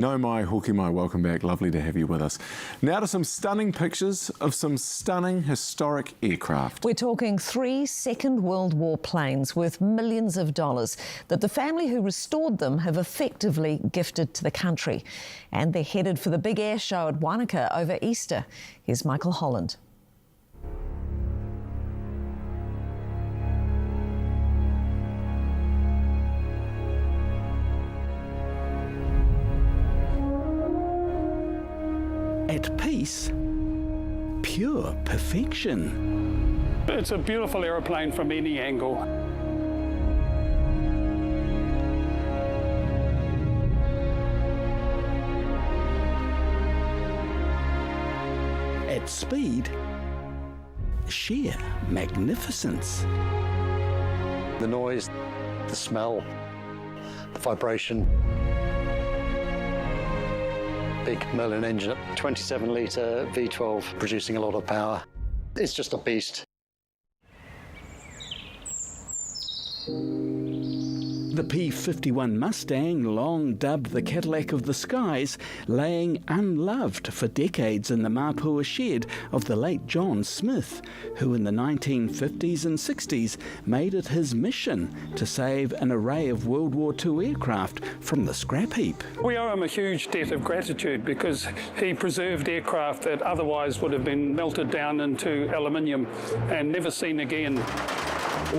No mai, hoki mai, welcome back. Lovely to have you with us. Now to some stunning pictures of some stunning historic aircraft. We're talking 3 Second World War planes worth millions of dollars that the family who restored them have effectively gifted to the country. And they're headed for the big air show at Wanaka over Easter. Here's Michael Holland. At peace, pure perfection. It's a beautiful aeroplane from any angle. At speed, sheer magnificence. The noise, the smell, the vibration. Big Merlin engine, 27-litre V12, producing a lot of power. It's just a beast. The P-51 Mustang, long dubbed the Cadillac of the skies, laying unloved for decades in the Mapua shed of the late John Smith, who in the 1950s and 60s made it his mission to save an array of World War II aircraft from the scrap heap. We owe him a huge debt of gratitude because he preserved aircraft that otherwise would have been melted down into aluminium and never seen again.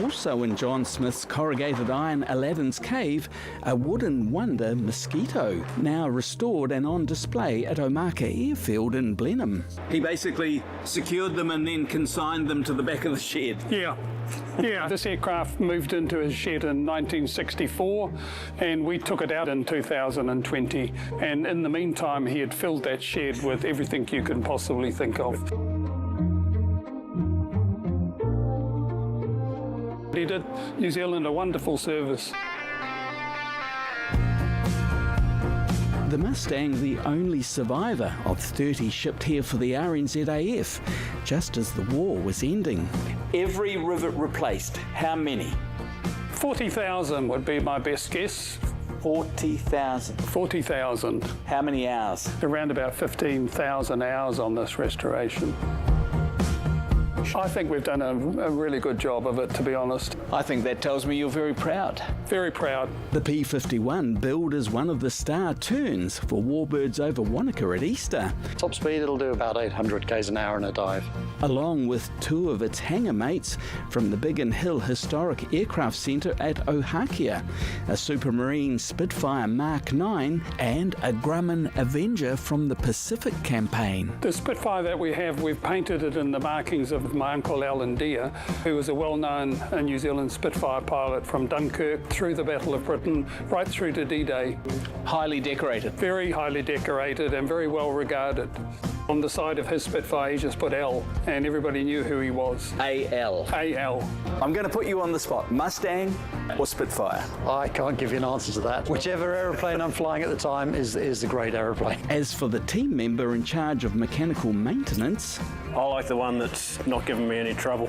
Also in John Smith's corrugated iron Aladdin's Cave, a wooden wonder Mosquito, now restored and on display at Omaka Airfield in Blenheim. He basically secured them and then consigned them to the back of the shed. Yeah. This aircraft moved into his shed in 1964 and we took it out in 2020. And in the meantime, he had filled that shed with everything you can possibly think of. He did New Zealand a wonderful service. The Mustang, the only survivor of 30 shipped here for the RNZAF, just as the war was ending. Every rivet replaced, how many? 40,000 would be my best guess. 40,000. 40,000. How many hours? Around about 15,000 hours on this restoration. I think we've done a really good job of it, to be honest. I think that tells me you're very proud. Very proud. The P-51 billed as one of the star turns for warbirds over Wanaka at Easter. Top speed, it'll do about 800 k's an hour in a dive. Along with 2 of its hangar mates from the Biggin Hill Historic Aircraft Centre at Ohakia, a Supermarine Spitfire Mark 9 and a Grumman Avenger from the Pacific Campaign. The Spitfire that we have, we've painted it in the markings of my uncle Alan Deere, who was a well-known New Zealand Spitfire pilot from Dunkirk through the Battle of Britain, right through to D-Day. Highly decorated. Very highly decorated and very well regarded. On the side of his Spitfire, he just put L, and everybody knew who he was. A-L. A-L. I'm going to put you on the spot. Mustang or Spitfire? I can't give you an answer to that. Whichever aeroplane I'm flying at the time is a great aeroplane. As for the team member in charge of mechanical maintenance, I like the one that's not giving me any trouble.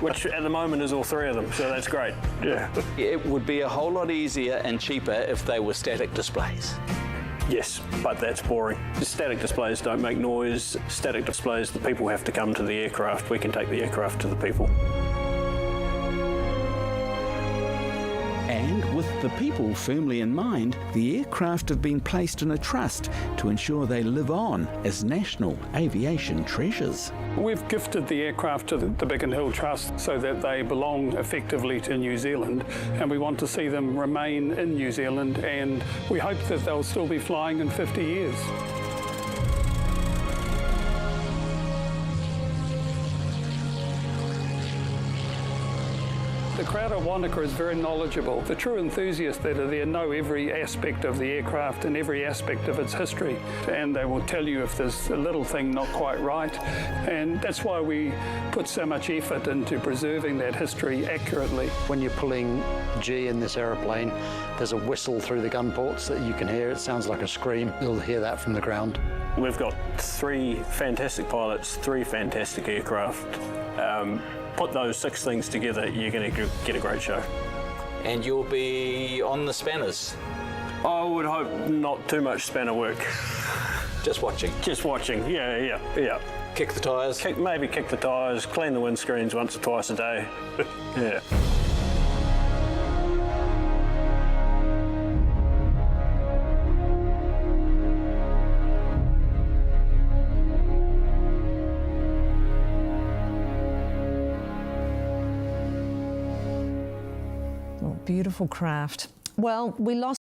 Which at the moment is all 3 of them, so that's great. Yeah. it would be a whole lot easier and cheaper if they were static displays. Yes, but that's boring. Static displays don't make noise. Static displays, the people have to come to the aircraft. We can take the aircraft to the people. And with the people firmly in mind, the aircraft have been placed in a trust to ensure they live on as national aviation treasures. We've gifted the aircraft to the Biggin Hill Trust so that they belong effectively to New Zealand, and we want to see them remain in New Zealand, and we hope that they'll still be flying in 50 years. The crowd at Wanaka is very knowledgeable. The true enthusiasts that are there know every aspect of the aircraft and every aspect of its history, and they will tell you if there's a little thing not quite right, and that's why we put so much effort into preserving that history accurately. When you're pulling G in this aeroplane, there's a whistle through the gun ports that you can hear. It sounds like a scream. You'll hear that from the ground. We've got 3 fantastic pilots, 3 fantastic aircraft. Put those 6 things together, you're going to get a great show. And you'll be on the spanners. I would hope not too much spanner work. Just watching. Just watching, yeah. Kick the tyres. Maybe kick the tyres, clean the windscreens once or twice a day. Yeah. Oh, beautiful craft. Well, we lost